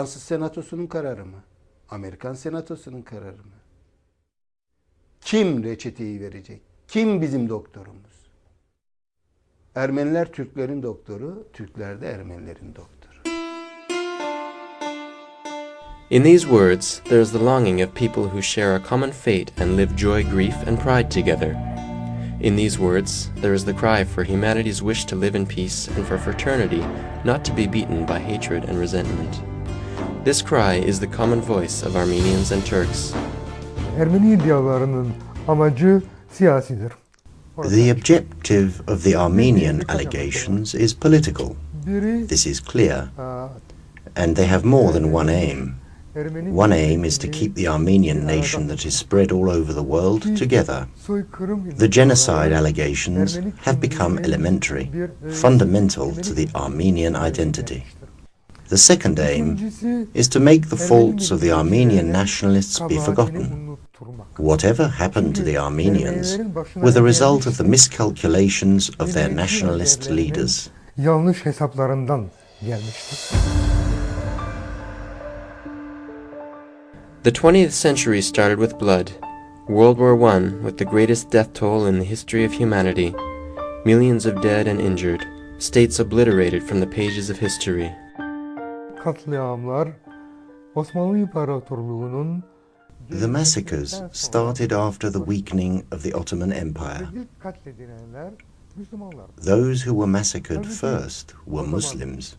Fransız Senatosu'nun kararı mı? Amerikan Senatosu'nun kararı mı? Kim reçeteyi verecek? Kim bizim doktorumuz? Ermeniler Türklerin doktoru, Türkler de Ermenilerin doktoru. In these words, there is the longing of people who share a common fate and live joy, grief, and pride together. In these words, there is the cry for humanity's wish to live in peace and for fraternity not to be beaten by hatred and resentment. This cry is the common voice of Armenians and Turks. Ermeni iddialarının amacı siyasidir. The objective of the Armenian allegations is political. This is clear. And they have more than one aim. One aim is to keep the Armenian nation that is spread all over the world together. The genocide allegations have become elementary, fundamental to the Armenian identity. The second aim is to make the faults of the Armenian nationalists be forgotten. Whatever happened to the Armenians were the result of the miscalculations of their nationalist leaders. Yanlış hesaplarından gelmiştir. The 20th century started with blood. World War I with the greatest death toll in the history of humanity. Millions of dead and injured. States obliterated from the pages of history. Katliamlar Osmanlı İmparatorluğu'nun The massacres started after the weakening of the Ottoman Empire. Those who were massacred first were Muslims.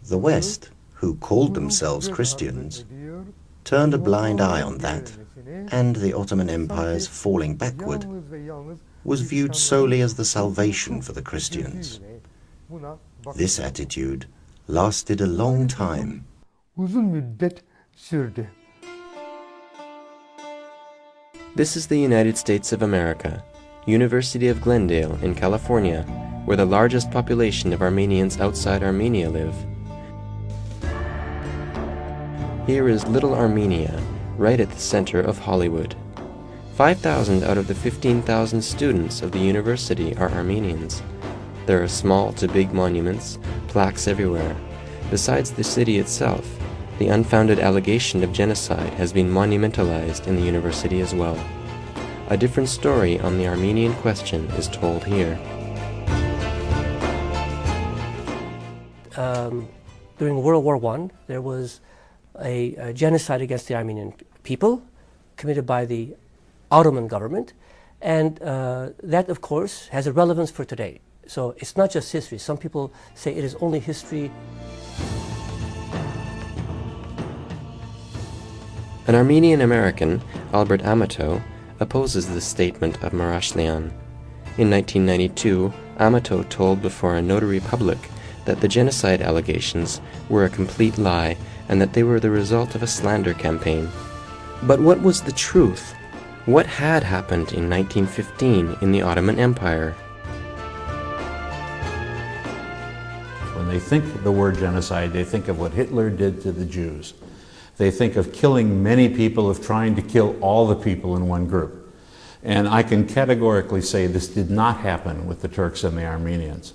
The West, who called themselves Christians, turned a blind eye on that, and the Ottoman Empire's falling backward was viewed solely as the salvation for the Christians. This attitude lasted a long time. This is the United States of America, University of Glendale in California, where the largest population of Armenians outside Armenia live. Here is Little Armenia, right at the center of Hollywood. 5,000 out of the 15,000 students of the university are Armenians. There are small to big monuments, plaques everywhere. Besides the city itself, the unfounded allegation of genocide has been monumentalized in the university as well. A different story on the Armenian question is told here. During World War I, there was a genocide against the Armenian people committed by the Ottoman government, and that, of course, has a relevance for today. So it's not just history. Some people say it is only history. An Armenian American, Albert Amato, opposes this statement of Marashlian. In 1992, Amato told before a notary public that the genocide allegations were a complete lie and that they were the result of a slander campaign. But what was the truth? What had happened in 1915 in the Ottoman Empire? When they think of the word genocide, they think of what Hitler did to the Jews. They think of killing many people, of trying to kill all the people in one group. And I can categorically say this did not happen with the Turks and the Armenians.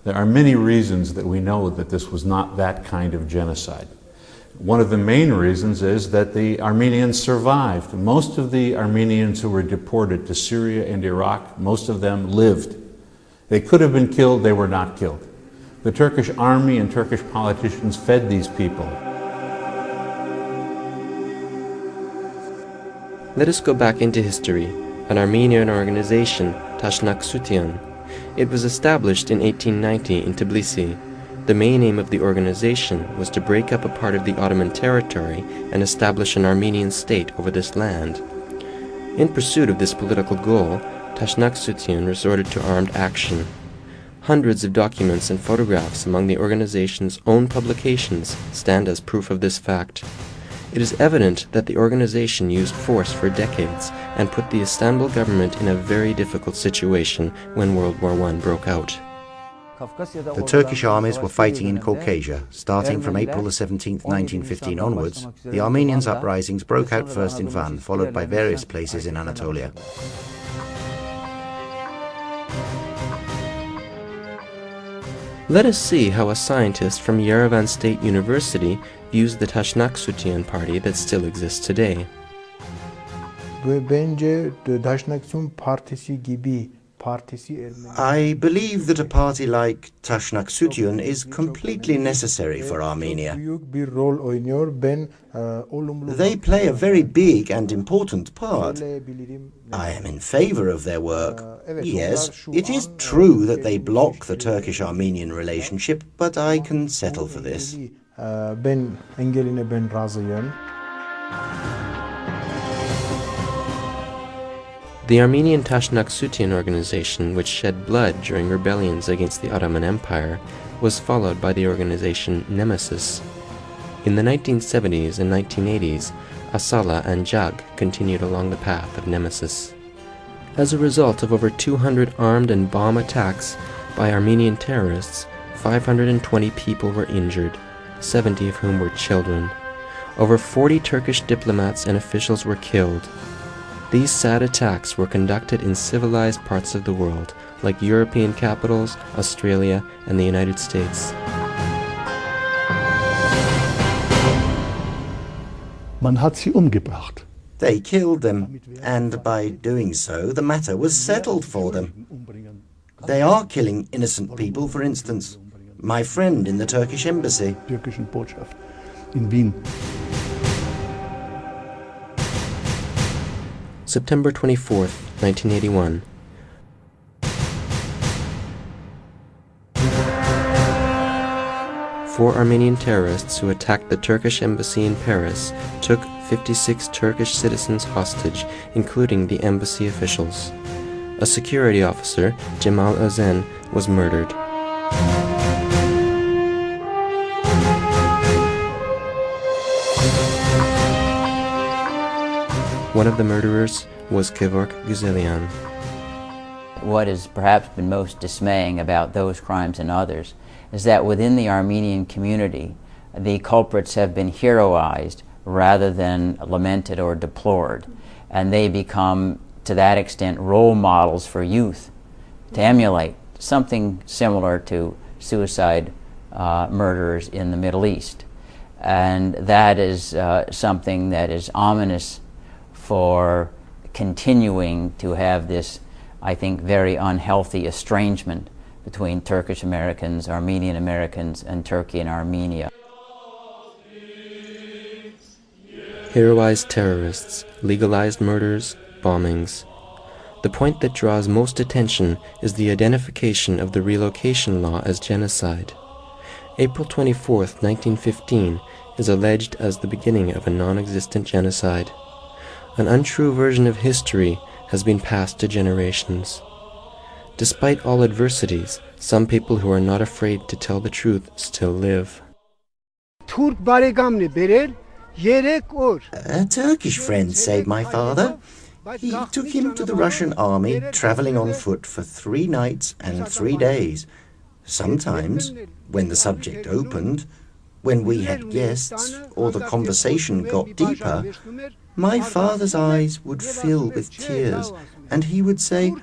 There are many reasons that we know that this was not that kind of genocide. One of the main reasons is that the Armenians survived. Most of the Armenians who were deported to Syria and Iraq, most of them lived. They could have been killed, they were not killed. The Turkish army and Turkish politicians fed these people. Let us go back into history. An Armenian organization, Kafesciyan. It was established in 1890 in Tbilisi. The main aim of the organization was to break up a part of the Ottoman territory and establish an Armenian state over this land. In pursuit of this political goal, Kafesciyan resorted to armed action. Hundreds of documents and photographs among the organization's own publications stand as proof of this fact. It is evident that the organization used force for decades and put the Istanbul government in a very difficult situation when World War I broke out. The Turkish armies were fighting in Caucasia. Starting from April 17, 1915 onwards, the Armenians' uprisings broke out first in Van, followed by various places in Anatolia. Let us see how a scientist from Yerevan State University views the Taner Akçam party that still exists today. I believe that a party like Taner Akçam is completely necessary for Armenia. They play a very big and important part. I am in favor of their work. Yes, it is true that they block the Turkish-Armenian relationship, but I can settle for this. The Armenian Taner Akçam organization, which shed blood during rebellions against the Ottoman Empire, was followed by the organization Nemesis. In the 1970s and 1980s, Asala and Jag continued along the path of Nemesis. As a result of over 200 armed and bomb attacks by Armenian terrorists, 520 people were injured, 70 of whom were children. Over 40 Turkish diplomats and officials were killed. These sad attacks were conducted in civilized parts of the world, like European capitals, Australia, and the United States. Man hat sie umgebracht. They killed them, and by doing so, the matter was settled for them. They are killing innocent people, for instance. My friend in the Turkish embassy. Türkischen Botschaft in Wien. September 24th, 1981. Four Armenian terrorists who attacked the Turkish embassy in Paris took 56 Turkish citizens hostage, including the embassy officials. A security officer, Cemal Özen, was murdered. One of the murderers was Kevork Güzelyan. What has perhaps been most dismaying about those crimes and others is that within the Armenian community, the culprits have been heroized rather than lamented or deplored, and they become, to that extent, role models for youth to emulate, something similar to suicide murderers in the Middle East. And that is something that is ominous for continuing to have this, I think, very unhealthy estrangement between Turkish Americans, Armenian Americans, and Turkey and Armenia. Heroized terrorists, legalized murders, bombings. The point that draws most attention is the identification of the relocation law as genocide. April 24th, 1915 is alleged as the beginning of a non-existent genocide. An untrue version of history has been passed to generations. Despite all adversities, some people who are not afraid to tell the truth still live. A Turkish friend saved my father. He took him to the Russian army, traveling on foot for 3 nights and 3 days. Sometimes, when the subject opened, when we had guests, or the conversation got deeper, my father's eyes would fill with tears, and he would say,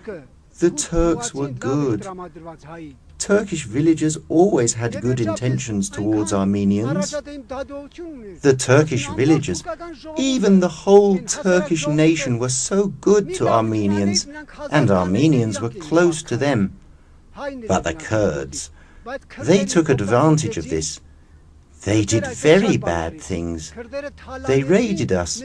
"The Turks were good." Turkish villagers always had good intentions towards Armenians. The Turkish villagers, even the whole Turkish nation, were so good to Armenians, and Armenians were close to them. But the Kurds, they took advantage of this. They did very bad things. They raided us.